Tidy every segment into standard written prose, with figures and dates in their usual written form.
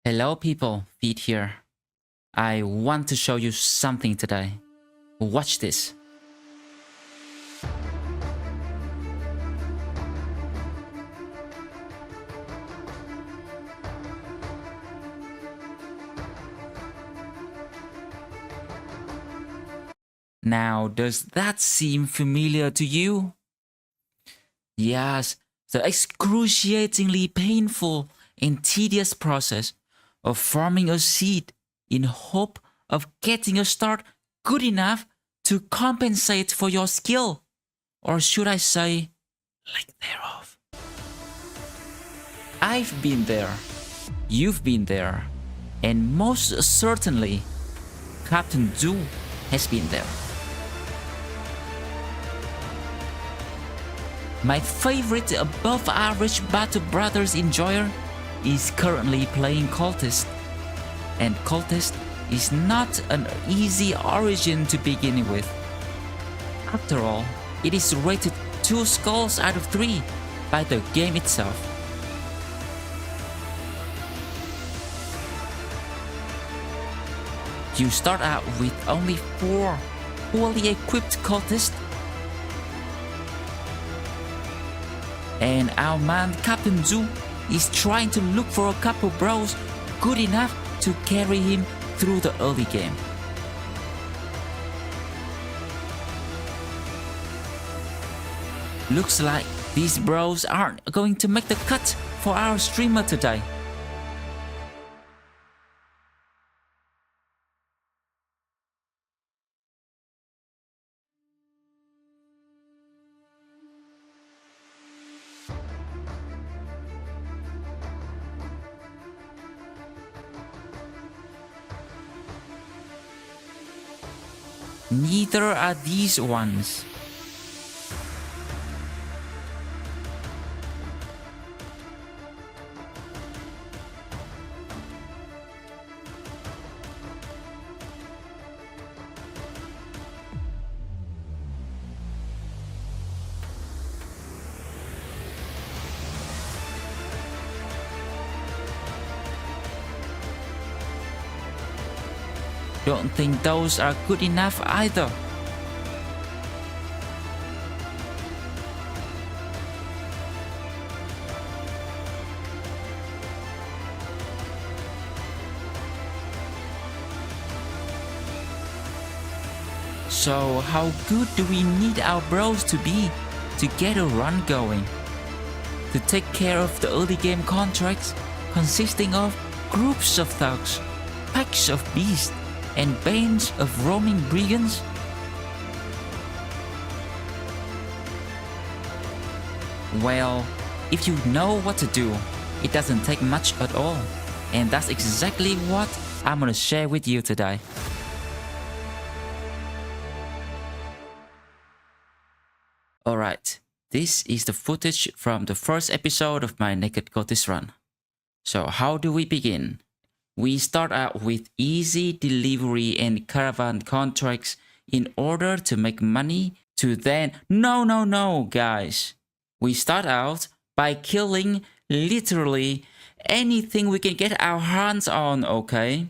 Hello people, Feet here. I want to show you something today. Watch this. Now, does that seem familiar to you? Yes, the excruciatingly painful and tedious process of farming a seed in hope of getting a start good enough to compensate for your skill. Or should I say, lack thereof. I've been there, you've been there, and most certainly, Captain Zhu has been there. My favorite above average Battle Brothers enjoyer is currently playing Cultist. And Cultist is not an easy origin to begin with. After all, it is rated 2 skulls out of 3 by the game itself. You start out with only 4 poorly equipped cultists, and our man Captain Zhu is trying to look for a couple bros good enough to carry him through the early game. Looks like these bros aren't going to make the cut for our streamer today. Neither are these ones. Don't think those are good enough either. So how good do we need our bros to be to get a run going? To take care of the early game contracts consisting of groups of thugs, packs of beasts, and bands of roaming brigands? Well, if you know what to do, it doesn't take much at all. And that's exactly what I'm gonna share with you today. Alright, this is the footage from the first episode of my Naked Cultist run. So how do we begin? We start out with easy delivery and caravan contracts in order to make money to then... No, guys. We start out by killing literally anything we can get our hands on, okay?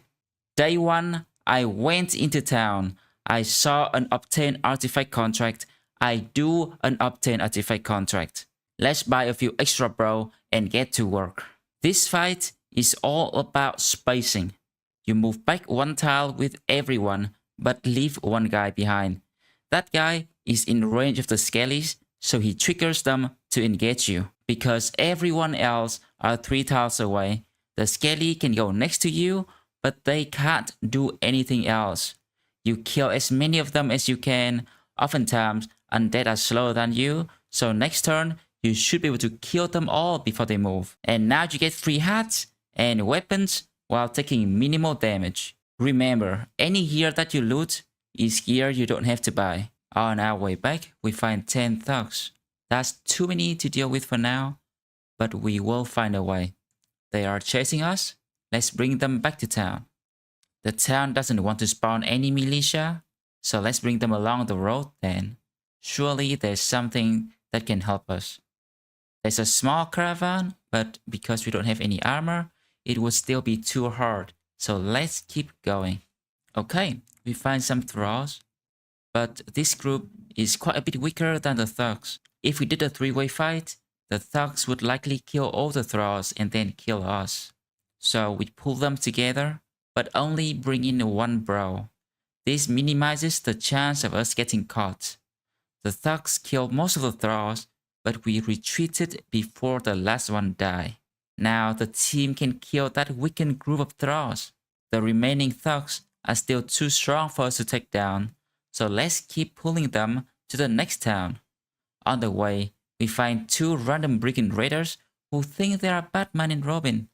Day 1, I went into town. I saw an obtain artifact contract. I do an obtain artifact contract. Let's buy a few extra bro and get to work. This fight is all about spacing. You move back 1 tile with everyone, but leave 1 guy behind. That guy is in range of the skellies, so he triggers them to engage you. Because everyone else are 3 tiles away, the skelly can go next to you, but they can't do anything else. You kill as many of them as you can. Oftentimes, undead are slower than you, so next turn, you should be able to kill them all before they move. And now you get free hats and weapons while taking minimal damage. Remember, any gear that you loot is gear you don't have to buy. On our way back, we find 10 thugs. That's too many to deal with for now, but we will find a way. They are chasing us. Let's bring them back to town. The town doesn't want to spawn any militia, so let's bring them along the road then. Surely there's something that can help us. There's a small caravan, but because we don't have any armor, it would still be too hard. So let's keep going. Okay, we find some thralls, but this group is quite a bit weaker than the thugs. If we did a three-way fight, the thugs would likely kill all the thralls and then kill us. So we pull them together, but only bring in one bro. This minimizes the chance of us getting caught. The thugs killed most of the thralls, but we retreated before the last one died. Now the team can kill that weakened group of thralls. The remaining thugs are still too strong for us to take down, so let's keep pulling them to the next town. On the way, we find two random brigand raiders who think they are Batman and Robin.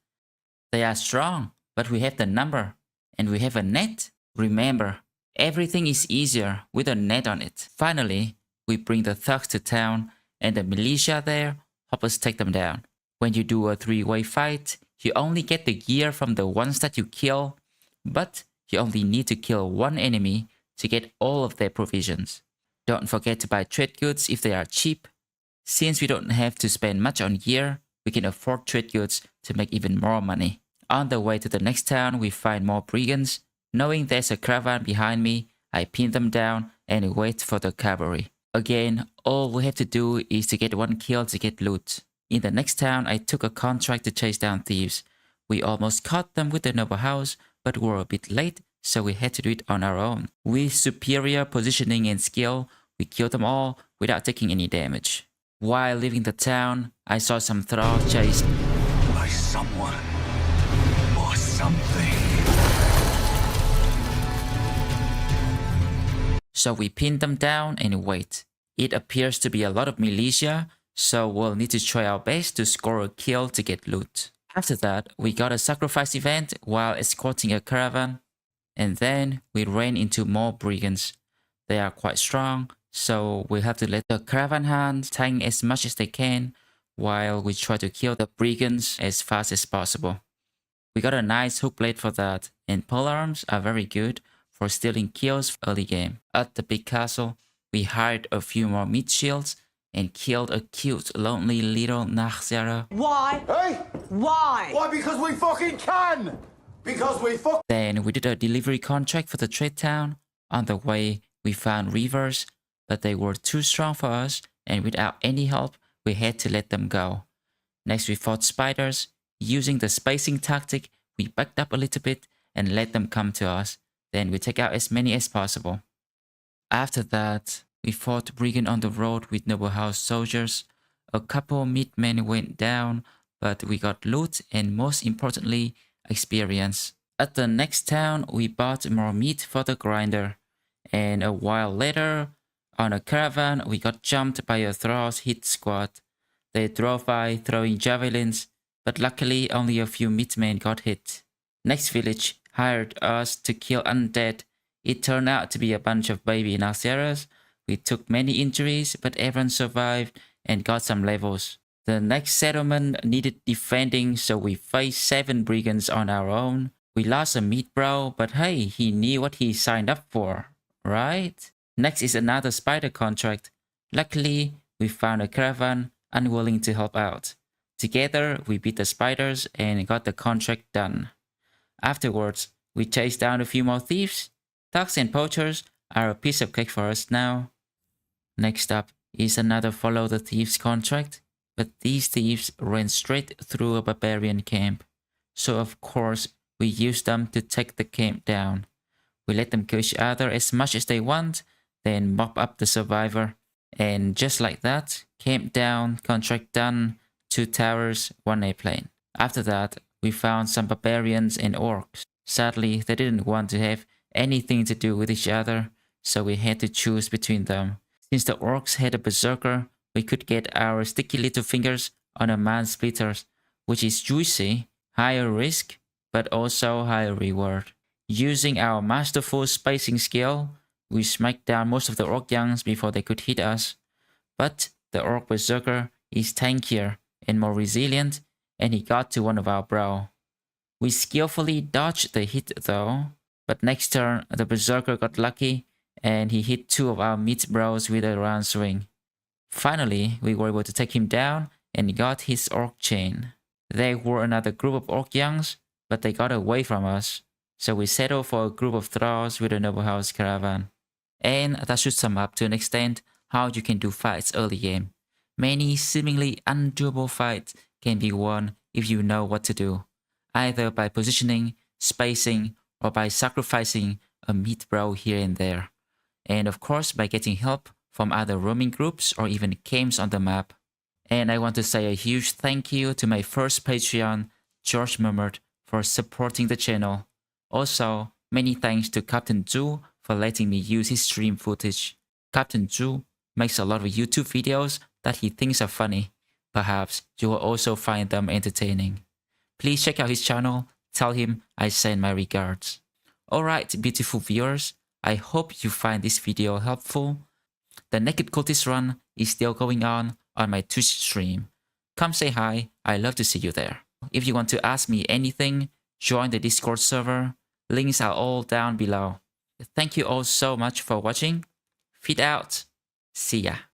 They are strong, but we have the number, and we have a net. Remember, everything is easier with a net on it. Finally, we bring the thugs to town, and the militia there help us take them down. When you do a three-way fight, you only get the gear from the ones that you kill, but you only need to kill one enemy to get all of their provisions. Don't forget to buy trade goods if they are cheap. Since we don't have to spend much on gear, we can afford trade goods to make even more money. On the way to the next town, we find more brigands. Knowing there's a caravan behind me, I pin them down and wait for the cavalry. Again, all we have to do is to get one kill to get loot. In the next town, I took a contract to chase down thieves. We almost caught them with the noble house, but were a bit late, so we had to do it on our own. With superior positioning and skill, we killed them all without taking any damage. While leaving the town, I saw some thralls chased by someone or something. So we pinned them down and wait. It appears to be a lot of militia, so we'll need to try our best to score a kill to get loot. After that, we got a sacrifice event while escorting a caravan, and then we ran into more brigands. They are quite strong, so we have to let the caravan hands tank as much as they can while we try to kill the brigands as fast as possible. We got a nice hook blade for that, and polearms are very good for stealing kills early game. At the big castle, we hired a few more meat shields and killed a cute, lonely little Nachzera. Why? Hey! Why? Why? Because we fucking can! Because we fuck. Then we did a delivery contract for the trade town. On the way, we found reavers, but they were too strong for us, and without any help, we had to let them go. Next, we fought spiders. Using the spacing tactic, we backed up a little bit and let them come to us. Then we take out as many as possible. After that, we fought brigand on the road with noble house soldiers. A couple meat men went down, but we got loot and most importantly, experience. At the next town, we bought more meat for the grinder. And a while later, on a caravan, we got jumped by a thrall's hit squad. They drove by throwing javelins, but luckily only a few meat men got hit. Next village hired us to kill undead. It turned out to be a bunch of baby Nachzeras. We took many injuries, but everyone survived and got some levels. The next settlement needed defending, so we faced 7 brigands on our own. We lost a meat bro, but hey, he knew what he signed up for, right? Next is another spider contract. Luckily, we found a caravan unwilling to help out. Together, we beat the spiders and got the contract done. Afterwards, we chased down a few more thieves. Thugs and poachers are a piece of cake for us now. Next up is another follow the thieves contract, but these thieves ran straight through a barbarian camp. So of course, we used them to take the camp down. We let them kill each other as much as they want, then mop up the survivor. And just like that, camp down, contract done, 2 towers, 1 airplane. After that, we found some barbarians and orcs. Sadly, they didn't want to have anything to do with each other, so we had to choose between them. Since the orcs had a berserker, we could get our sticky little fingers on a man splitters, which is juicy, higher risk, but also higher reward. Using our masterful spacing skill, we smacked down most of the orc youngs before they could hit us. But the orc berserker is tankier and more resilient, and he got to one of our bro. We skillfully dodged the hit though, but next turn the berserker got lucky and he hit 2 of our meat bros with a round swing. Finally, we were able to take him down and got his orc chain. They were another group of orc youngs, but they got away from us, so we settled for a group of thralls with a noble house caravan. And that should sum up to an extent how you can do fights early game. Many seemingly undoable fights can be won if you know what to do, either by positioning, spacing, or by sacrificing a meat bro here and there. And of course by getting help from other roaming groups or even camps on the map. And I want to say a huge thank you to my first Patreon, George Murmured, for supporting the channel. Also, many thanks to Captain Zhu for letting me use his stream footage. Captain Zhu makes a lot of YouTube videos that he thinks are funny. Perhaps you will also find them entertaining. Please check out his channel, tell him I send my regards. Alright, beautiful viewers, I hope you find this video helpful. The Naked Cultist run is still going on my Twitch stream. Come say hi, I'd love to see you there. If you want to ask me anything, join the Discord server. Links are all down below. Thank you all so much for watching. Feed out. See ya.